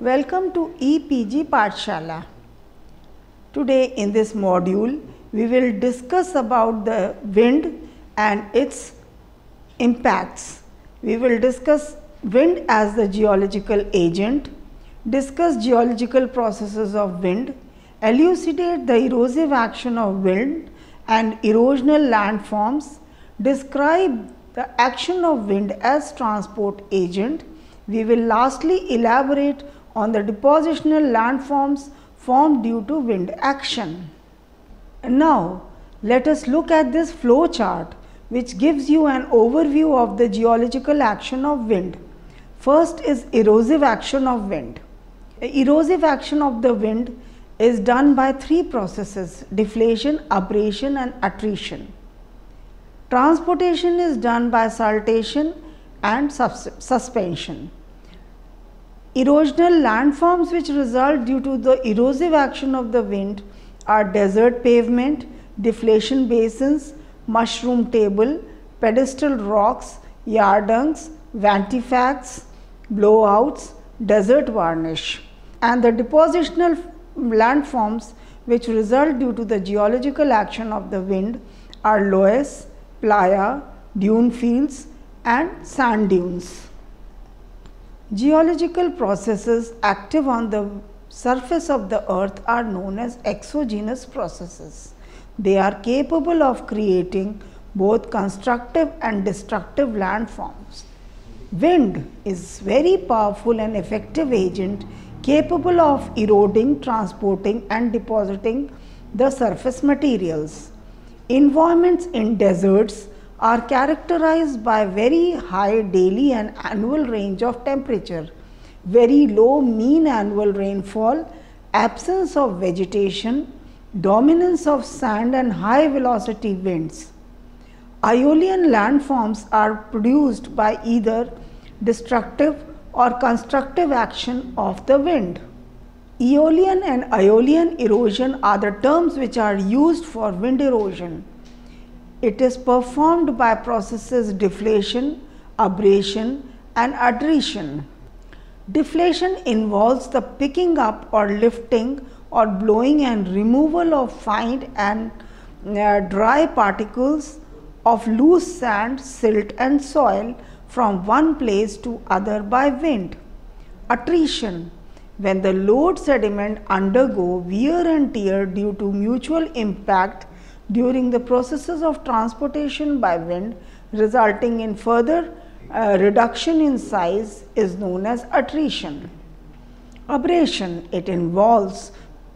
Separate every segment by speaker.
Speaker 1: Welcome to EPG Pathshala. Today in this module, we will discuss about the wind and its impacts. We will discuss wind as the geological agent, discuss geological processes of wind, elucidate the erosive action of wind and erosional landforms, describe the action of wind as transport agent. We will lastly elaborate on the depositional landforms formed due to wind action. And now, let us look at this flow chart which gives you an overview of the geological action of wind. First is erosive action of wind. Erosive action of the wind is done by three processes: deflation, abrasion and attrition. Transportation is done by saltation and suspension. Erosional landforms which result due to the erosive action of the wind are desert pavement, deflation basins, mushroom table, pedestal rocks, yardungs, vantifacts, blowouts, desert varnish. And the depositional landforms which result due to the geological action of the wind are loess, playa, dune fields and sand dunes. Geological processes active on the surface of the earth are known as exogenous processes. They are capable of creating both constructive and destructive landforms. Wind is very powerful and effective agent capable of eroding, transporting and depositing the surface materials. Environments in deserts are characterized by very high daily and annual range of temperature, very low mean annual rainfall, absence of vegetation, dominance of sand and high velocity winds. Aeolian landforms are produced by either destructive or constructive action of the wind. Aeolian and Aeolian erosion are the terms which are used for wind erosion. It is performed by processes deflation, abrasion and attrition. Deflation involves the picking up or lifting or blowing and removal of fine and dry particles of loose sand, silt and soil from one place to other by wind. Attrition: when the load sediment undergo wear and tear due to mutual impact during the processes of transportation by wind, resulting in further reduction in size, is known as attrition. Abrasion: it involves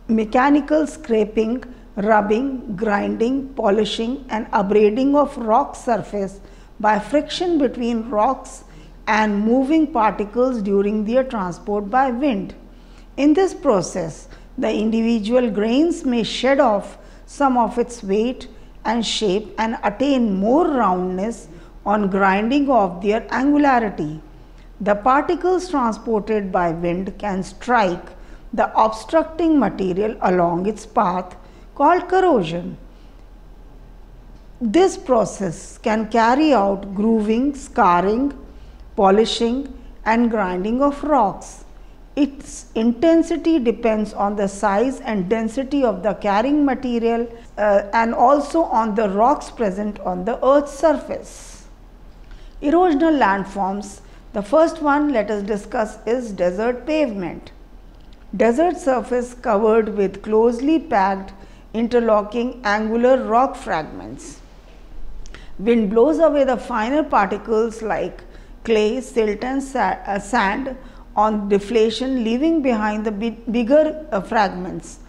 Speaker 1: mechanical scraping, rubbing, grinding, polishing and abrading of rock surface by friction between rocks and moving particles during their transport by wind. In this process, the individual grains may shed off some of its weight and shape and attain more roundness on grinding of their angularity. The particles transported by wind can strike the obstructing material along its path, called corrosion. This process can carry out grooving, scarring, polishing and grinding of rocks. Its intensity depends on the size and density of the carrying material and also on the rocks present on the earth's surface. Erosional landforms. The first one let us discuss is desert pavement. Desert surface covered with closely packed interlocking angular rock fragments. Wind blows away the finer particles like clay, silt and sand on deflation, leaving behind the bigger fragments.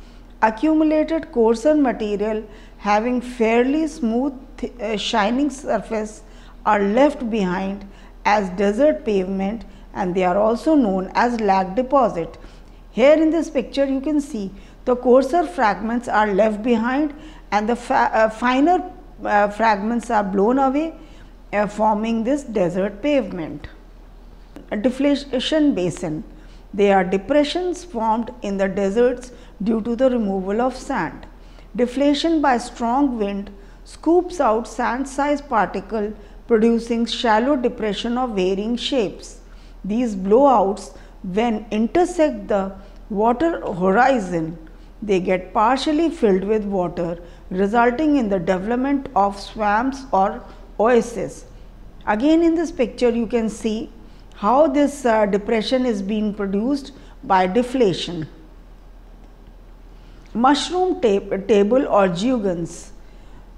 Speaker 1: Accumulated coarser material having fairly smooth shining surface are left behind as desert pavement, and they are also known as lag deposit. Here in this picture you can see the coarser fragments are left behind and the finer fragments are blown away, forming this desert pavement. A deflation basin. They are depressions formed in the deserts due to the removal of sand. Deflation by strong wind scoops out sand-sized particle, producing shallow depression of varying shapes. These blowouts when intersect the water horizon, they get partially filled with water, resulting in the development of swamps or oases. Again, in this picture you can see how this depression is being produced by deflation. Mushroom table or geogans.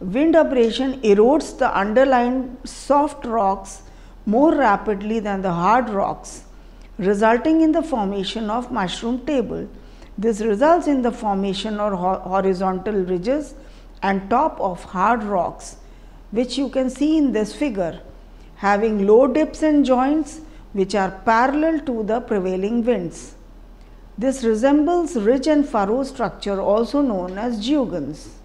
Speaker 1: Wind abrasion erodes the underlying soft rocks more rapidly than the hard rocks, resulting in the formation of mushroom table. This results in the formation of horizontal ridges and top of hard rocks, which you can see in this figure, having low dips and joints which are parallel to the prevailing winds. This resembles ridge and furrow structure, also known as geogans.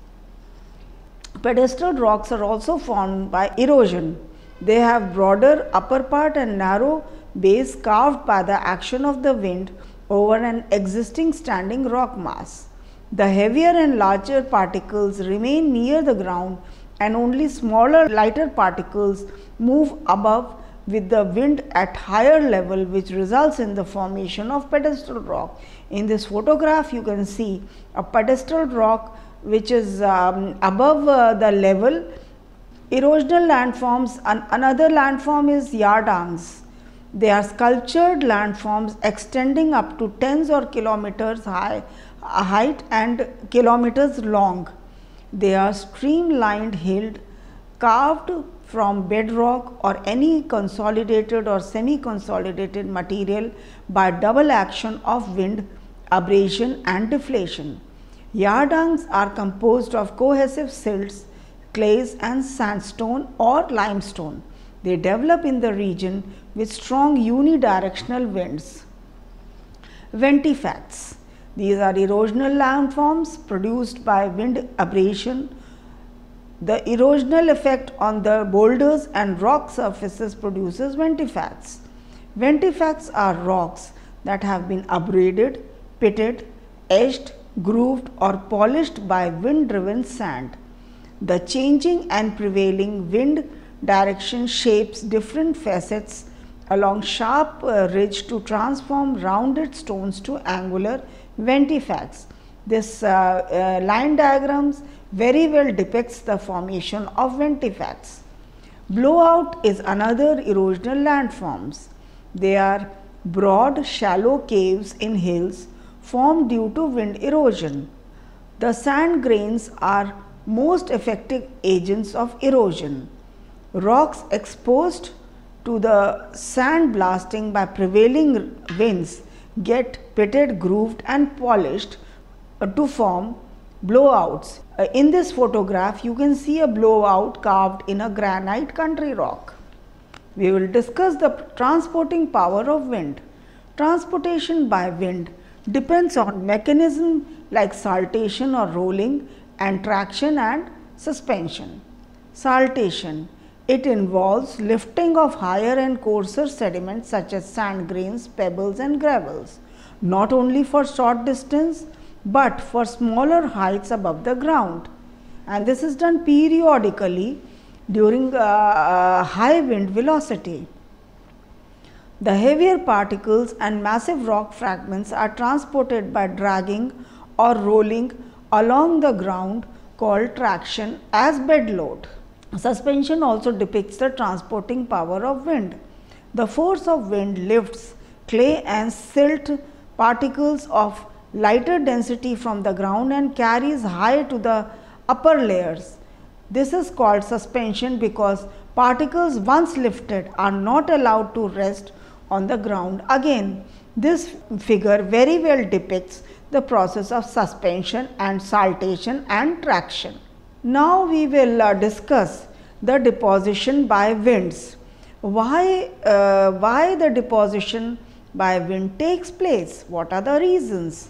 Speaker 1: Pedestal rocks are also formed by erosion. They have broader upper part and narrow base carved by the action of the wind over an existing standing rock mass. The heavier and larger particles remain near the ground, and only smaller, lighter particles move above with the wind at higher level, which results in the formation of pedestal rock. In this photograph, you can see a pedestal rock which is above the level. Erosional landforms, another landform is yardangs. They are sculptured landforms extending up to tens or kilometers height and kilometers long. They are streamlined hilled, carved from bedrock or any consolidated or semi-consolidated material by double action of wind, abrasion and deflation. Yardangs are composed of cohesive silts, clays and sandstone or limestone. They develop in the region with strong unidirectional winds. Ventifacts. These are erosional landforms produced by wind abrasion. The erosional effect on the boulders and rock surfaces produces ventifacts. Ventifacts are rocks that have been abraded, pitted, etched, grooved or polished by wind-driven sand. The changing and prevailing wind direction shapes different facets along sharp ridge to transform rounded stones to angular ventifacts. This line diagrams very well depicts the formation of ventifacts. Blowout is another erosional landforms. They are broad, shallow caves in hills formed due to wind erosion. The sand grains are most effective agents of erosion. Rocks exposed to the sand blasting by prevailing winds get pitted, grooved and polished to form blowouts. In this photograph, you can see a blowout carved in a granite country rock. We will discuss the transporting power of wind. Transportation by wind depends on mechanism like saltation or rolling and traction and suspension. Saltation. It involves lifting of higher and coarser sediments such as sand grains, pebbles and gravels, not only for short distance but for smaller heights above the ground, and this is done periodically during high wind velocity. The heavier particles and massive rock fragments are transported by dragging or rolling along the ground, called traction, as bed load. Suspension also depicts the transporting power of wind. The force of wind lifts clay and silt particles of lighter density from the ground and carries high to the upper layers. This is called suspension because particles once lifted are not allowed to rest on the ground again. This figure very well depicts the process of suspension and saltation and traction. Now we will discuss the deposition by winds. Why the deposition by wind takes place? What are the reasons?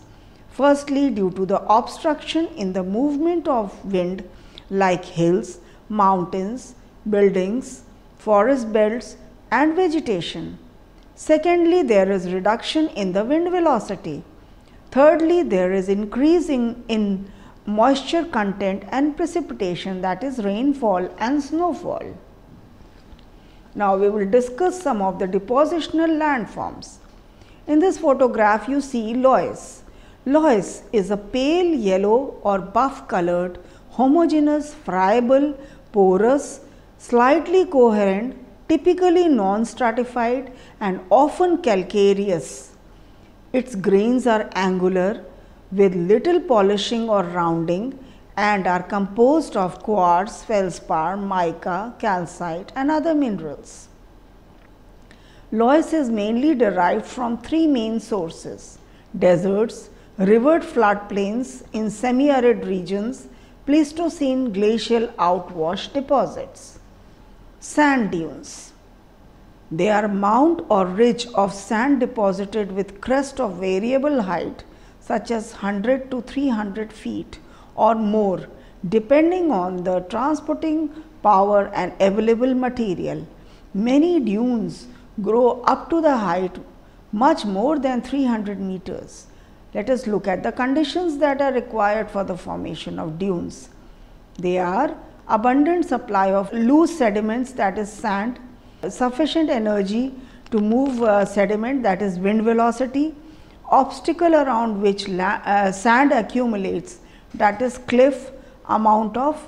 Speaker 1: Firstly, due to the obstruction in the movement of wind like hills, mountains, buildings, forest belts and vegetation. Secondly, there is reduction in the wind velocity. Thirdly, there is increase in moisture content and precipitation, that is rainfall and snowfall. Now we will discuss some of the depositional landforms. In this photograph, you see loess. Loess is a pale yellow or buff colored, homogeneous, friable, porous, slightly coherent, typically non-stratified and often calcareous. Its grains are angular with little polishing or rounding and are composed of quartz, feldspar, mica, calcite and other minerals. Loess is mainly derived from three main sources: deserts, rivered floodplains in semi-arid regions, Pleistocene glacial outwash deposits. Sand dunes. They are mound or ridge of sand deposited with crest of variable height such as 100 to 300 feet or more depending on the transporting power and available material. Many dunes grow up to the height much more than 300 meters. Let us look at the conditions that are required for the formation of dunes. They are abundant supply of loose sediments, that is sand, sufficient energy to move sediment, that is wind velocity, obstacle around which sand accumulates, that is cliff, amount of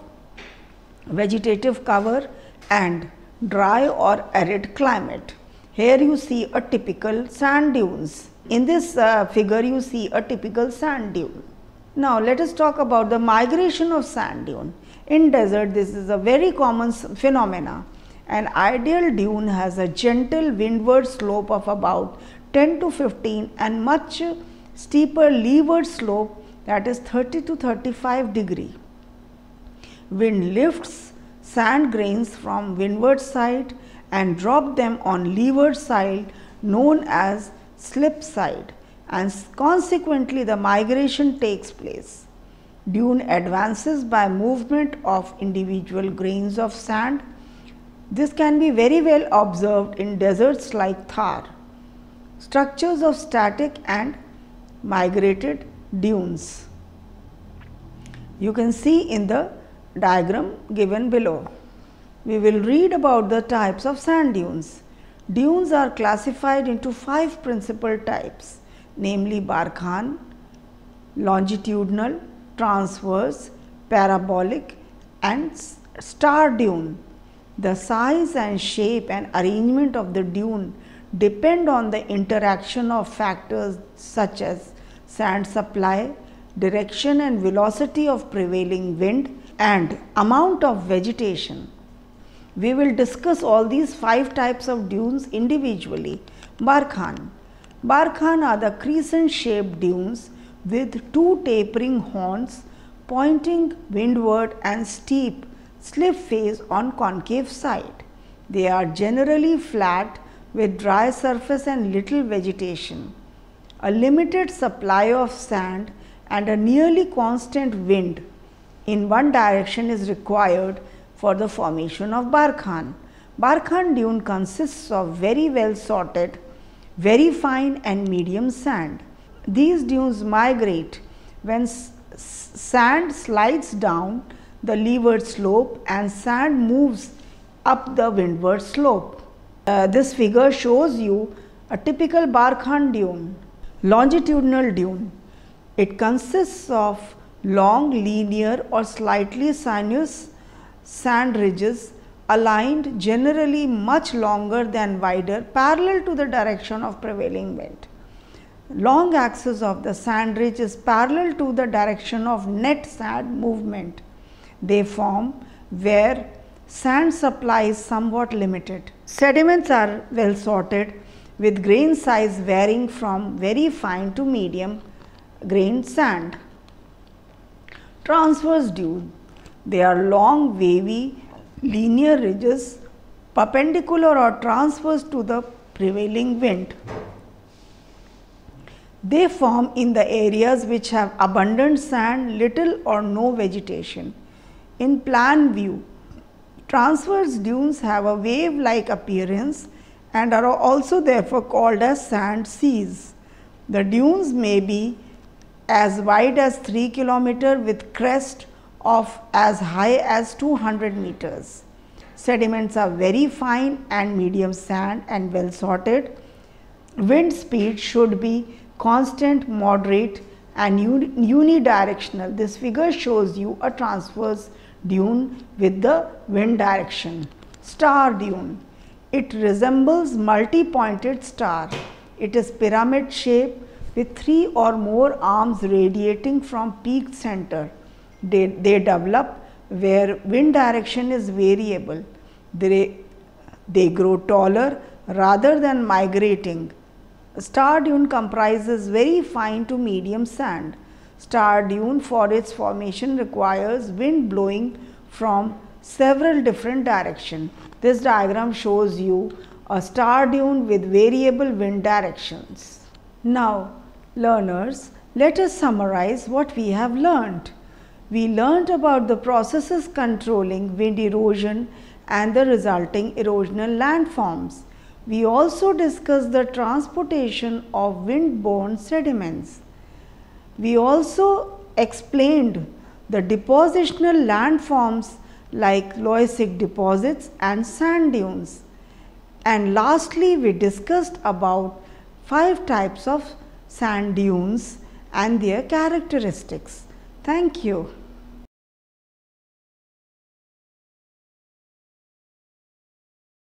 Speaker 1: vegetative cover, and dry or arid climate. Here you see a typical sand dunes. In this figure you see a typical sand dune. Now let us talk about the migration of sand dune. In desert, this is a very common phenomena. An ideal dune has a gentle windward slope of about 10 to 15 and much steeper leeward slope, that is 30 to 35 degree. Wind lifts sand grains from windward side and drop them on leeward side known as slip side, and consequently the migration takes place. Dune advances by movement of individual grains of sand. This can be very well observed in deserts like Thar. Structures of static and migrated dunes. You can see in the diagram given below. We will read about the types of sand dunes. Dunes are classified into 5 principal types, namely Barkhan, longitudinal, transverse, parabolic and star dune. The size and shape and arrangement of the dune depend on the interaction of factors such as sand supply, direction and velocity of prevailing wind and amount of vegetation. We will discuss all these 5 types of dunes individually. Barkhan. Barkhan are the crescent shaped dunes with 2 tapering horns pointing windward and steep slip face on concave side. They are generally flat with dry surface and little vegetation. A limited supply of sand and a nearly constant wind in one direction is required for the formation of Barkhan. Barkhan dune consists of very well sorted, very fine and medium sand. These dunes migrate when sand slides down the leeward slope and sand moves up the windward slope. This figure shows you a typical Barkhan dune. Longitudinal dune. It consists of long, linear or slightly sinuous sand ridges aligned generally much longer than wider, parallel to the direction of prevailing wind. Long axis of the sand ridge is parallel to the direction of net sand movement. They form where sand supply is somewhat limited. Sediments are well sorted with grain size varying from very fine to medium grained sand. Transverse dune. They are long, wavy, linear ridges perpendicular or transverse to the prevailing wind. They form in the areas which have abundant sand, little or no vegetation. In plan view, transverse dunes have a wave-like appearance and are also therefore called as sand seas. The dunes may be as wide as 3 km with crest of as high as 200 meters. Sediments are very fine and medium sand and well sorted. Wind speed should be constant, moderate and unidirectional. This figure shows you a transverse dune with the wind direction. Star dune. It resembles multi-pointed star. It is pyramid shape with 3 or more arms radiating from peak center. They develop where wind direction is variable. They grow taller rather than migrating. Star dune comprises very fine to medium sand. Star dune for its formation requires wind blowing from several different directions. This diagram shows you a star dune with variable wind directions. Now, learners, let us summarize what we have learned. We learned about the processes controlling wind erosion and the resulting erosional landforms. We also discussed the transportation of wind-borne sediments. We also explained the depositional landforms like loessig deposits and sand dunes. And lastly, we discussed about 5 types of sand dunes and their characteristics. Thank you.